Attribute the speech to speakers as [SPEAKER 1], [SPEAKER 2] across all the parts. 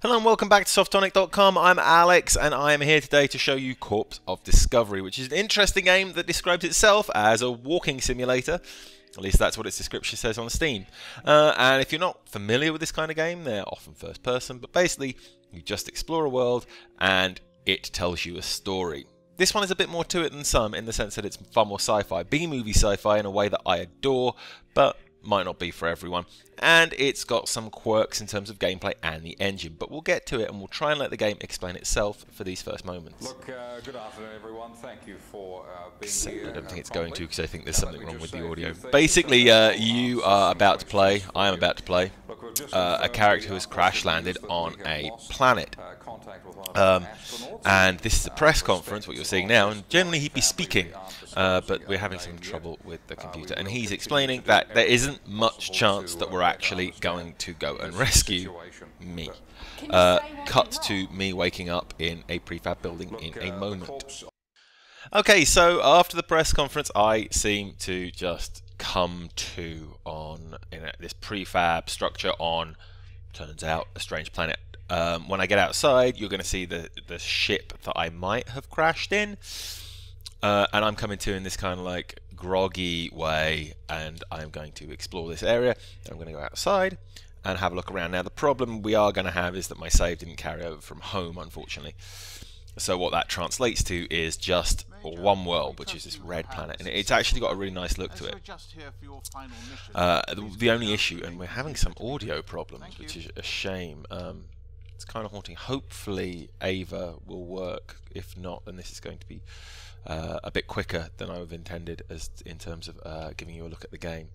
[SPEAKER 1] Hello and welcome back to Softonic.com. I'm Alex and I am here today to show you Corpse of Discovery, which is an interesting game that describes itself as a walking simulator. At least that's what its description says on Steam. And if you're not familiar with this kind of game, they're often first person, but basically you just explore a world and it tells you a story. This one is a bit more to it than some, in the sense that it's far more sci-fi, B-movie sci-fi in a way that I adore, but might not be for everyone. And it's got some quirks in terms of gameplay and the engine, but we'll get to it and we'll try and let the game explain itself for these first moments.
[SPEAKER 2] Look, good afternoon everyone. Thank you for being here.
[SPEAKER 1] I don't think it's going to, because I think there's something wrong with the audio. Basically, you are about to play, I am about to play, a character who has crash landed on a planet. And this is a press conference, what you're seeing now, and generally he'd be speaking, but we're having some trouble with the computer, and he's explaining that there isn't much chance that we're actually going to go and rescue me. Cut to me waking up in a prefab building in a moment. Okay, so after the press conference, I seem to just come to on this prefab structure on, turns out, a strange planet. When I get outside, you're going to see the ship that I might have crashed in, and I'm coming to in this kind of like groggy way, and I'm going to explore this area. I'm going to go outside and have a look around. Now the problem we are going to have is that my save didn't carry over from home, unfortunately. So what that translates to is just one world, which is this red planet, and it's actually got a really nice look to it. The only issue, and we're having some audio problems, which is a shame. It's kind of haunting. Hopefully Ava will work. If not, then this is going to be a bit quicker than I have intended, as in terms of giving you a look at the game.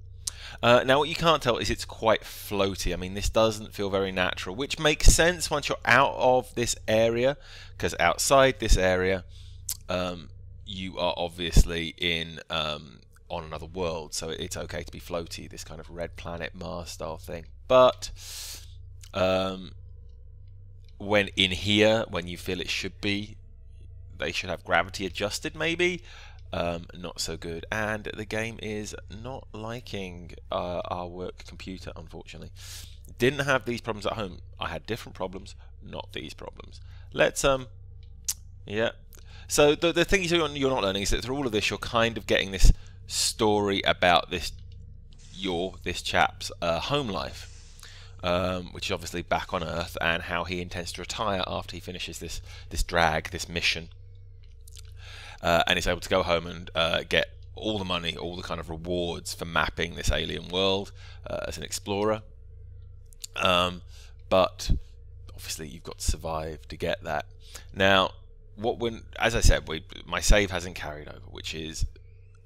[SPEAKER 1] Now what you can't tell is it's quite floaty. I mean, this doesn't feel very natural, which makes sense once you're out of this area, because outside this area you are obviously in on another world, so it's okay to be floaty, this kind of red planet Mars style thing. But when in here, when you feel it should be, they should have gravity adjusted maybe. Not so good, and the game is not liking our work computer, unfortunately. Didn't have these problems at home. I had different problems, not these problems. Let's yeah. So the things you're not learning is that through all of this you're kind of getting this story about this chap's home life. Which is obviously back on Earth, and how he intends to retire after he finishes this mission, and is able to go home and get all the money, all the kind of rewards for mapping this alien world as an explorer. But obviously you've got to survive to get that. Now, as I said, my save hasn't carried over, which is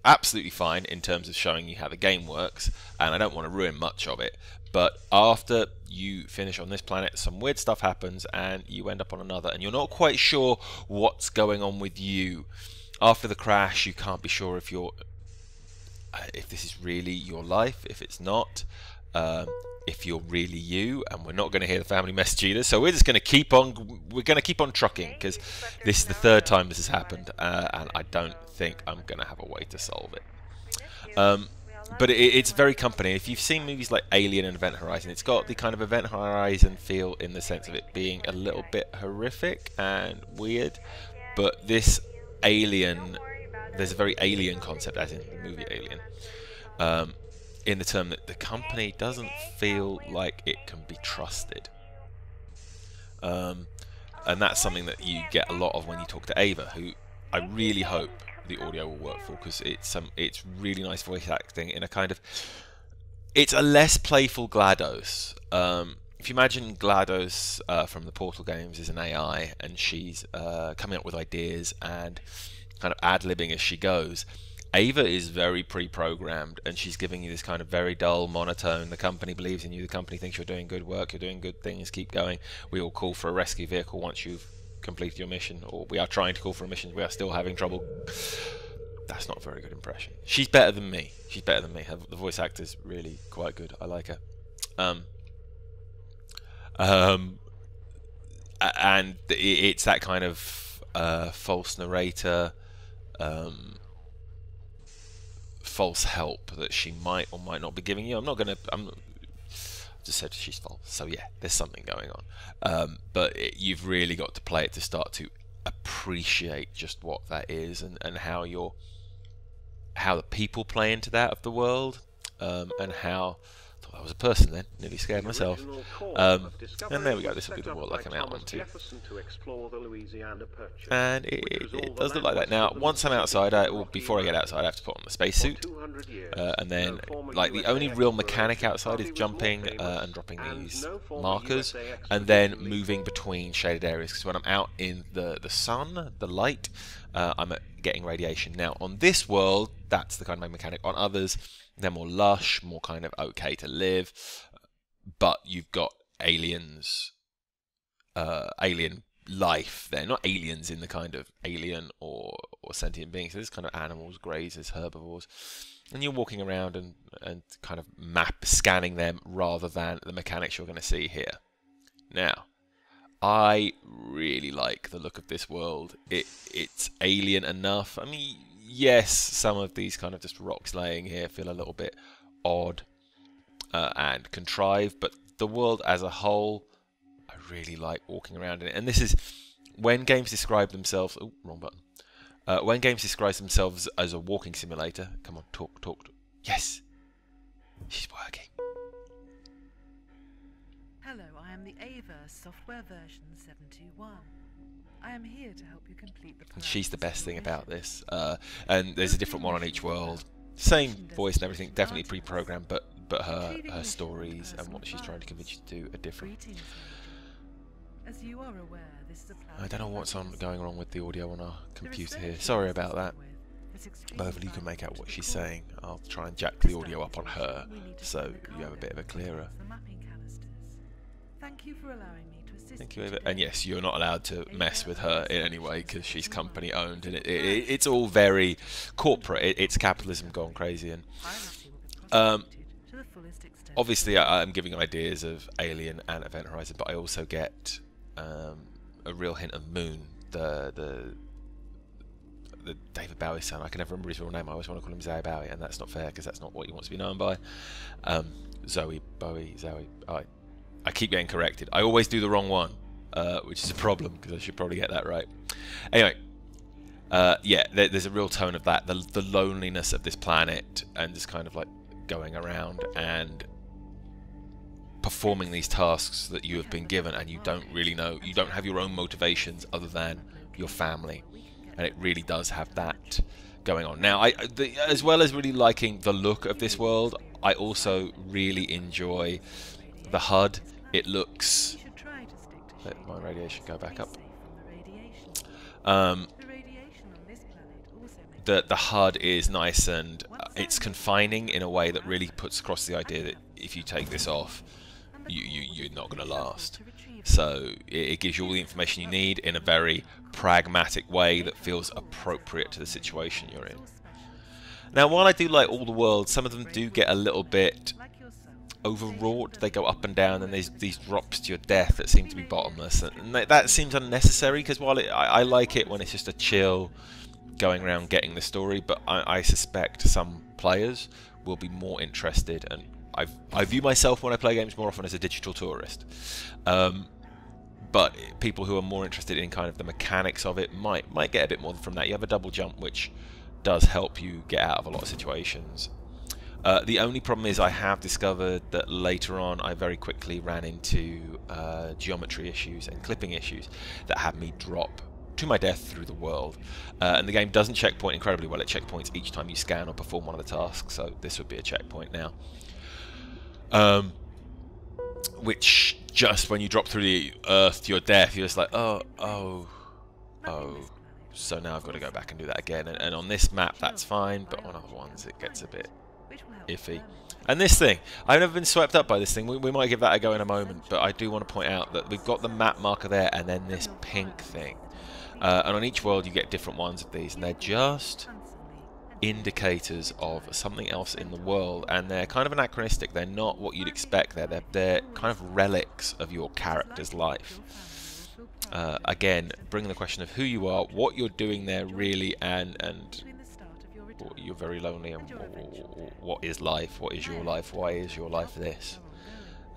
[SPEAKER 1] absolutely fine in terms of showing you how the game works, and I don't want to ruin much of it. But after you finish on this planet, some weird stuff happens and you end up on another, and you're not quite sure what's going on with you. After the crash, you can't be sure if this is really your life, if it's not, if you're really you, and we're not going to hear the family message either. So we're just going to keep on trucking, because this is the third time this has happened, and I don't think I'm going to have a way to solve it. But it's very company. If you've seen movies like Alien and Event Horizon, it's got the kind of Event Horizon feel in the sense of it being a little bit horrific and weird. But this Alien, there's a very alien concept, as in the movie Alien, in the term that the company doesn't feel like it can be trusted. And that's something that you get a lot of when you talk to Ava, who I really hope the audio will work for, because it's really nice voice acting in a kind of, it's a less playful GLaDOS. If you imagine GLaDOS from the Portal games is an AI, and she's coming up with ideas and kind of ad-libbing as she goes, Ava is very pre-programmed, and she's giving you this kind of very dull monotone. The company believes in you, the company thinks you're doing good work, you're doing good things, keep going. We will call for a rescue vehicle once you've completed your mission, or we are trying to call for a mission, we are still having trouble. That's not a very good impression. She's better than me. She's better than me. The voice actor's really quite good. I like her. And it's that kind of false narrator, false help that she might or might not be giving you. I'm just said she's false. So yeah, there's something going on. But you've really got to play it to start to appreciate just what that is, and how the people play into that of the world, and how. I was a person then, nearly scared myself. And there we go, this will be the world I come out onto. And it does look like that. Now, once I'm outside, before I get outside, I have to put on the spacesuit. And then, like, the only real mechanic outside is jumping and dropping these markers, and then moving between shaded areas. Because when I'm out in the sun, the light, I'm getting radiation. Now, on this world, that's the kind of mechanic. On others, they're more lush, more kind of okay to live, but you've got aliens, alien life. They're not aliens in the kind of alien or sentient beings. There's kind of animals, grazers, herbivores, and you're walking around and kind of scanning them rather than the mechanics you're going to see here. Now, I really like the look of this world. It's alien enough. I mean, yes, some of these kind of just rocks laying here feel a little bit odd and contrived, but the world as a whole, I really like walking around in it. And this is when games describe themselves. Oh, wrong button. When games describe themselves as a walking simulator. Come on, talk. Yes, she's working.
[SPEAKER 3] Hello, I am the Averse software version 721. I am here to help you complete the
[SPEAKER 1] And she's the best thing about this. And there's a different one on each world. Same voice and everything, definitely pre-programmed, but her stories and what she's trying to convince you to do are different.
[SPEAKER 3] As you are aware, this is a
[SPEAKER 1] I don't know what's going wrong with the audio on our computer here. Sorry about that. But hopefully you can make out what she's saying. I'll try and jack the audio up on her so you have a bit of a clearer.
[SPEAKER 3] Thank you for allowing me to assist.
[SPEAKER 1] Thank you, Ava. And yes, you're not allowed to mess with her in any way because she's company owned, and it's all very corporate. It's capitalism gone crazy. And obviously, I'm giving ideas of Alien and Event Horizon, but I also get a real hint of Moon, the David Bowie son. I can never remember his real name. I always want to call him Zoe Bowie, and that's not fair because that's not what he wants to be known by. Zoe. I keep getting corrected. I always do the wrong one, which is a problem because I should probably get that right. Anyway, yeah, there's a real tone of that, the loneliness of this planet, and just kind of like going around and performing these tasks that you have been given, and you don't really know, you don't have your own motivations other than your family, and it really does have that going on. Now, as well as really liking the look of this world, I also really enjoy the HUD. It looks... Let my radiation go back up. The HUD is nice, and it's confining in a way that really puts across the idea that if you take this off, you're not going to last. So it gives you all the information you need in a very pragmatic way that feels appropriate to the situation you're in. Now, while I do like all the worlds, some of them do get a little bit overwrought. They go up and down, and there's these drops to your death that seem to be bottomless, and that seems unnecessary, because while I like it when it's just a chill going around getting the story, but I suspect some players will be more interested, and I view myself when I play games more often as a digital tourist, but people who are more interested in kind of the mechanics of it might get a bit more from that. You have a double jump, which does help you get out of a lot of situations. The only problem is I have discovered that later on I very quickly ran into geometry issues and clipping issues that had me drop to my death through the world. And the game doesn't checkpoint incredibly well. It checkpoints each time you scan or perform one of the tasks, so this would be a checkpoint now. Which, just when you drop through the earth to your death, you're just like, oh. So now I've got to go back and do that again. And on this map, that's fine, but on other ones, it gets a bit iffy. And this thing, I've never been swept up by this thing. We might give that a go in a moment, but I do want to point out that we've got the map marker there, and then this pink thing. And on each world, you get different ones of these, and they're just indicators of something else in the world, and they're kind of anachronistic. They're not what you'd expect. They're kind of relics of your character's life. Again, bringing the question of who you are, what you're doing there really, and you're very lonely, and what is life? What is your life? Why is your life this?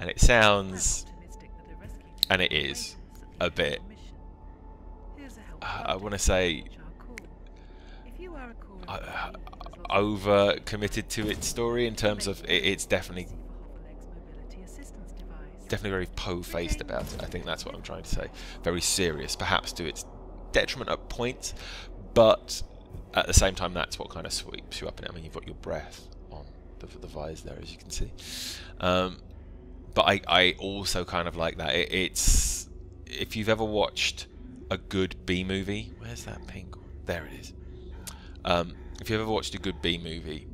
[SPEAKER 1] And it sounds,
[SPEAKER 3] I'm optimistic that a rescue team
[SPEAKER 1] and it
[SPEAKER 3] will
[SPEAKER 1] is,
[SPEAKER 3] make us
[SPEAKER 1] a
[SPEAKER 3] at the end
[SPEAKER 1] bit,
[SPEAKER 3] of the mission. Here's a helpful
[SPEAKER 1] I want to
[SPEAKER 3] update
[SPEAKER 1] say,
[SPEAKER 3] which I'll call. If you are a core of
[SPEAKER 1] over committed to its story in terms of it's definitely very po-faced about it. I think that's what I'm trying to say. Very serious, perhaps to its detriment at points, but at the same time, that's what kind of sweeps you up in it. I mean, you've got your breath on the visor there, as you can see. But I also kind of like that. It's if you've ever watched a good B movie, where's that pink one? There it is. If you've ever watched a good B movie,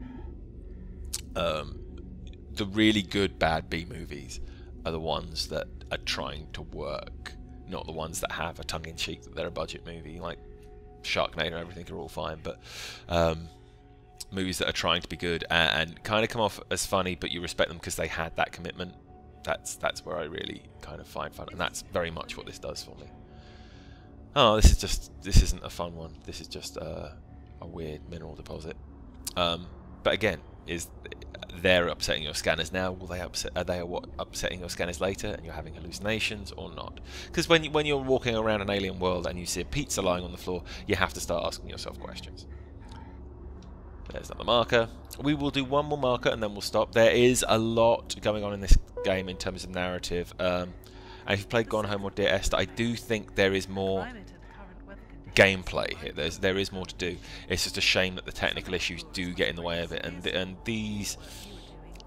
[SPEAKER 1] the really good bad B movies are the ones that are trying to work, not the ones that have a tongue-in-cheek that they're a budget movie. Like Sharknado and everything are all fine, but movies that are trying to be good and kind of come off as funny, but you respect them because they had that commitment. That's where I really kind of find fun, and that's very much what this does for me. Oh, this isn't a fun one. This is just a weird mineral deposit. But again, they're upsetting your scanners now? Will they are they upsetting your scanners later, and you're having hallucinations or not? Because when you're walking around an alien world and you see a pizza lying on the floor, you have to start asking yourself questions. There's another marker. We will do one more marker and then we'll stop. There is a lot going on in this game in terms of narrative. And if you've played Gone Home or Dear Esther, I do think there is more gameplay here. There is more to do. It's just a shame that the technical issues do get in the way of it. And these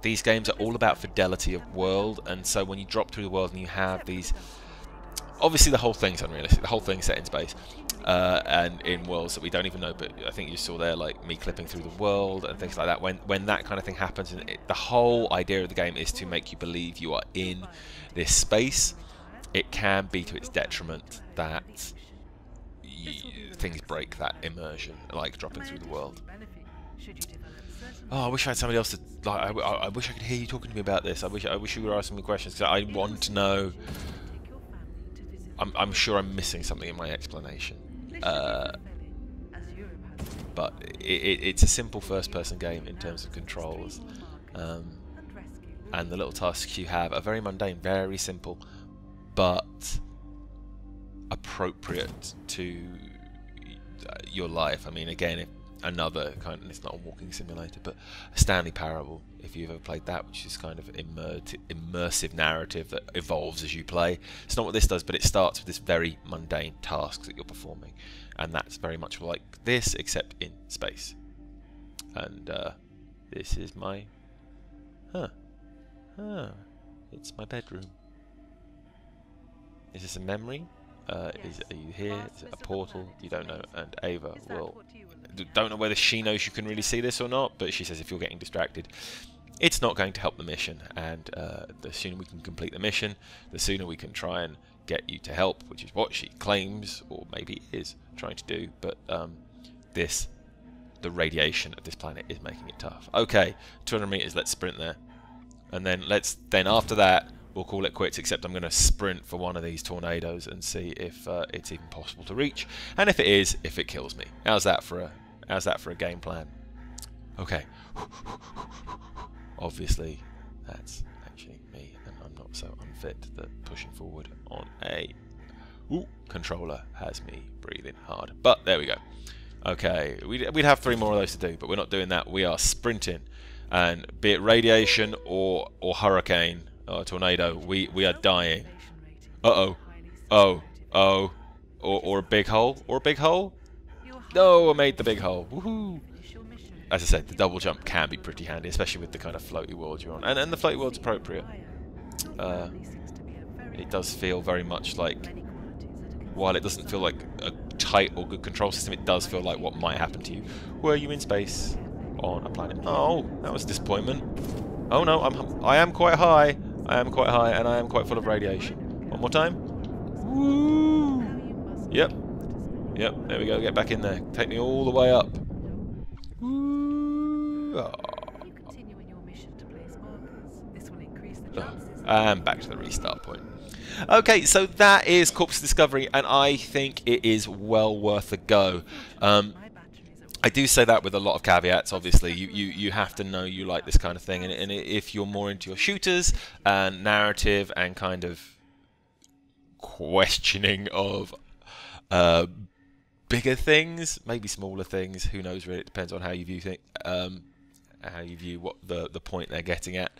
[SPEAKER 1] games are all about fidelity of world. And so when you drop through the world and you have these, obviously the whole thing's unrealistic. The whole thing's set in space. And in worlds that we don't even know, but I think you saw there, like me clipping through the world and things like that. When that kind of thing happens, and the whole idea of the game is to make you believe you are in this space, it can be to its detriment that things break that immersion, like dropping through the world. Oh, I wish I had somebody else to. Like, I wish I could hear you talking to me about this. I wish you were asking me questions because I want to know. I'm sure I'm missing something in my explanation. But it's a simple first-person game in terms of controls, and the little tasks you have are very mundane, very simple, but appropriate to your life. I mean, again, if another kind of, it's not a walking simulator, but a Stanley Parable, if you've ever played that, which is kind of immersive narrative that evolves as you play. It's not what this does, but it starts with this very mundane task that you're performing, and that's very much like this, except in space. And this is my it's my bedroom. Is this a memory? Are you here? Is it a portal? You don't know. And Ava will. Don't know whether she knows you can really see this or not, but she says if you're getting distracted, it's not going to help the mission. And the sooner we can complete the mission, the sooner we can try and get you to help, which is what she claims, or maybe is trying to do. But the radiation of this planet is making it tough. Okay, 200 meters. Let's sprint there, and then after that, we'll call it quits, except I'm going to sprint for one of these tornadoes and see if it's even possible to reach, and if it is, if it kills me. How's that for a game plan? Okay. Obviously, that's actually me, and I'm not so unfit that pushing forward on a controller has me breathing hard. But there we go. Okay, we'd have 3 more of those to do, but we're not doing that. We are sprinting, and be it radiation or hurricane, or tornado, we are dying. Or a big hole, No, I made the big hole. Woohoo! As I said, the double jump can be pretty handy, especially with the kind of floaty world you're on, and the floaty world's appropriate. It does feel very much like, while it doesn't feel like a tight or good control system, it does feel like what might happen to you were you in space on a planet. Oh, that was a disappointment. Oh no, I am quite high. I am quite high, and I am quite full of radiation. One more time. Woo! Yep. There we go. Get back in there. Take me all the way up. Woo! Oh. And back to the restart point. Okay, so that is Corpse Discovery, and I think it is well worth a go. I do say that with a lot of caveats. Obviously, you have to know you like this kind of thing, and if you're more into your shooters and narrative and kind of questioning of bigger things, maybe smaller things, who knows really, it depends on how you view how you view what the point they're getting at.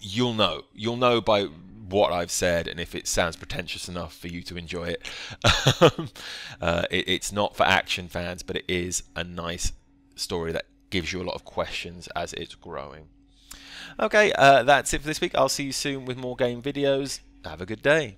[SPEAKER 1] You'll know by what I've said, and if it sounds pretentious enough for you to enjoy it. It's not for action fans, but it is a nice story that gives you a lot of questions as it's growing. Okay, that's it for this week. I'll see you soon with more game videos. Have a good day.